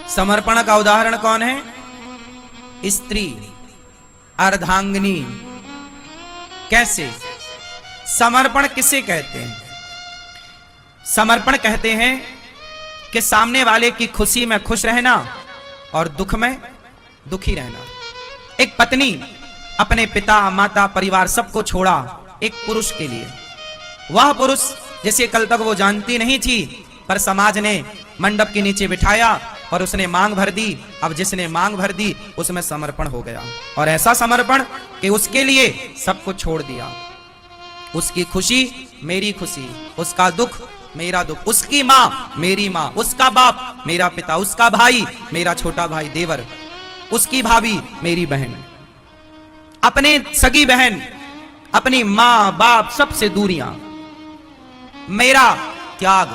समर्पण का उदाहरण कौन है? स्त्री, अर्धांगिनी। कैसे? समर्पण किसे कहते हैं? समर्पण कहते हैं कि सामने वाले की खुशी में खुश रहना और दुख में दुखी रहना। एक पत्नी अपने पिता, माता, परिवार सबको छोड़ा एक पुरुष के लिए। वह पुरुष जिसे कल तक वो जानती नहीं थी, पर समाज ने मंडप के नीचे बिठाया और उसने मांग भर दी। अब जिसने मांग भर दी उसमें समर्पण हो गया, और ऐसा समर्पण कि उसके लिए सब कुछ छोड़ दिया। उसकी खुशी मेरी खुशी, उसका दुख मेरा दुख, उसकी माँ मेरी माँ, उसका बाप मेरा पिता, उसका भाई मेरा छोटा भाई देवर, उसकी भाभी मेरी बहन, अपने सगी बहन, अपनी माँ बाप सबसे दूरियां, मेरा त्याग,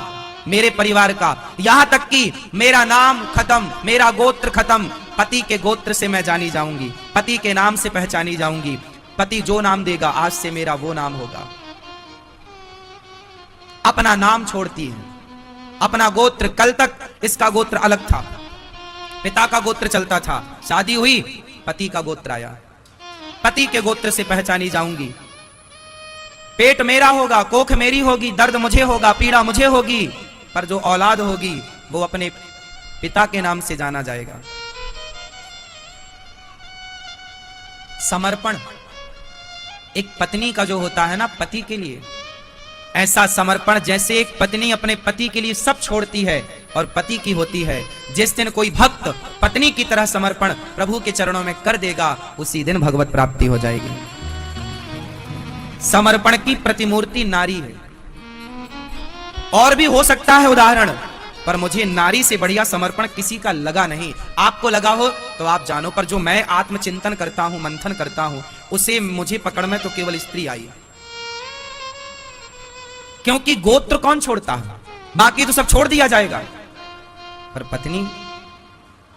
मेरे परिवार का, यहां तक कि मेरा नाम खत्म, मेरा गोत्र खत्म। पति के गोत्र से मैं जानी जाऊंगी, पति के नाम से पहचानी जाऊंगी। पति जो नाम देगा आज से मेरा वो नाम होगा। अपना नाम छोड़ती है, अपना गोत्र। कल तक इसका गोत्र अलग था, पिता का गोत्र चलता था। शादी हुई, पति का गोत्र आया, पति के गोत्र से पहचानी जाऊंगी। पेट मेरा होगा, कोख मेरी होगी, दर्द मुझे होगा, पीड़ा मुझे होगी, पर जो औलाद होगी वो अपने पिता के नाम से जाना जाएगा। समर्पण एक पत्नी का जो होता है ना पति के लिए, ऐसा समर्पण जैसे एक पत्नी अपने पति के लिए सब छोड़ती है और पति की होती है। जिस दिन कोई भक्त पत्नी की तरह समर्पण प्रभु के चरणों में कर देगा, उसी दिन भगवत प्राप्ति हो जाएगी। समर्पण की प्रतिमूर्ति नारी है। और भी हो सकता है उदाहरण, पर मुझे नारी से बढ़िया समर्पण किसी का लगा नहीं। आपको लगा हो तो आप जानो, पर जो मैं आत्मचिंतन करता हूं, मंथन करता हूं, उसे मुझे पकड़ में तो केवल स्त्री आई। क्योंकि गोत्र कौन छोड़ता है? बाकी तो सब छोड़ दिया जाएगा, पर पत्नी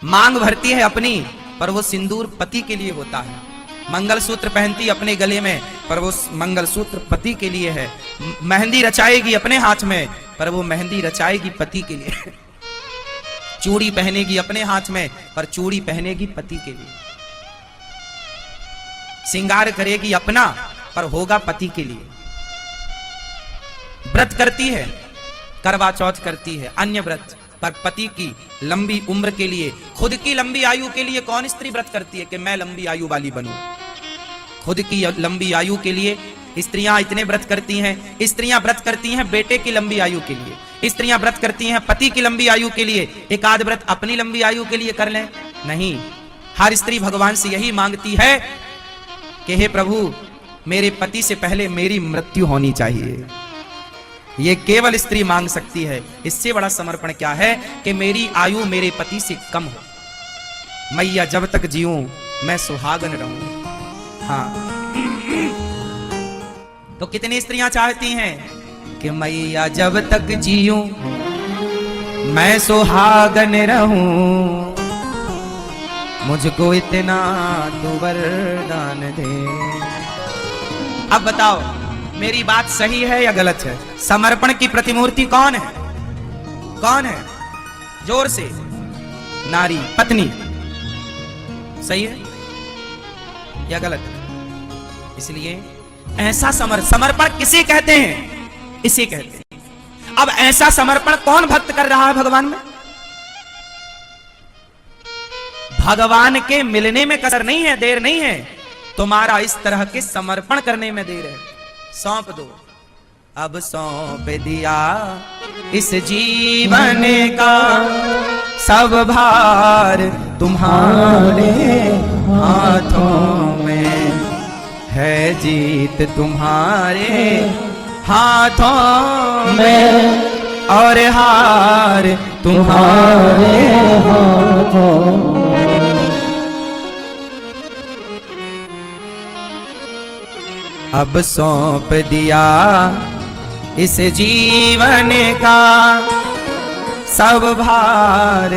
मांग भरती है अपनी, पर वो सिंदूर पति के लिए होता है। मंगलसूत्र पहनती अपने गले में, पर वो मंगलसूत्र पति के लिए है। मेहंदी रचाएगी अपने हाथ में, पर वो मेहंदी रचाएगी पति के लिए। चूड़ी पहनेगी अपने हाथ में, पर चूड़ी पहनेगी पति के लिए। श्रृंगार करेगी अपना, पर होगा पति के लिए। व्रत करती है, करवा चौथ करती है, अन्य व्रत, पर पति की लंबी उम्र के लिए, खुद की लंबी आयु के लिए कौन स्त्री व्रत करती है कि मैं लंबी आयु वाली बनूं? खुद की लंबी आयु के लिए स्त्रियां इतने व्रत करती हैं। स्त्रियां व्रत करती हैं बेटे की लंबी आयु के लिए, स्त्रियां व्रत करती हैं पति की लंबी आयु के लिए। एक आध व्रत अपनी लंबी आयु के लिए कर लें? नहीं, हर स्त्री भगवान से यही मांगती है कि हे प्रभु, मेरे पति से पहले मेरी मृत्यु होनी चाहिए। ये केवल स्त्री मांग सकती है। इससे बड़ा समर्पण क्या है कि मेरी आयु मेरे पति से कम हो। मैया जब तक जीऊं मैं सुहागन रहूं। हाँ, तो कितनी स्त्रियां चाहती हैं कि मैया जब तक जीऊं मैं सुहागन रहूं, मुझको इतना तू वरदान दे। अब बताओ मेरी बात सही है या गलत है? समर्पण की प्रतिमूर्ति कौन है? कौन है? जोर से। नारी, पत्नी। सही है या गलत? इसलिए ऐसा समर्पण किसे कहते हैं? इसे कहते हैं। अब ऐसा समर्पण कौन भक्त कर रहा है भगवान में? भगवान के मिलने में कसर नहीं है, देर नहीं है। तुम्हारा इस तरह के समर्पण करने में देर है। सौंप दो। अब सौंप दिया इस जीवन का सब भार तुम्हारे हाथों में है, जीत तुम्हारे हाथों में और हार तुम्हारे हाथों में। अब सौंप दिया इस जीवन का सब भार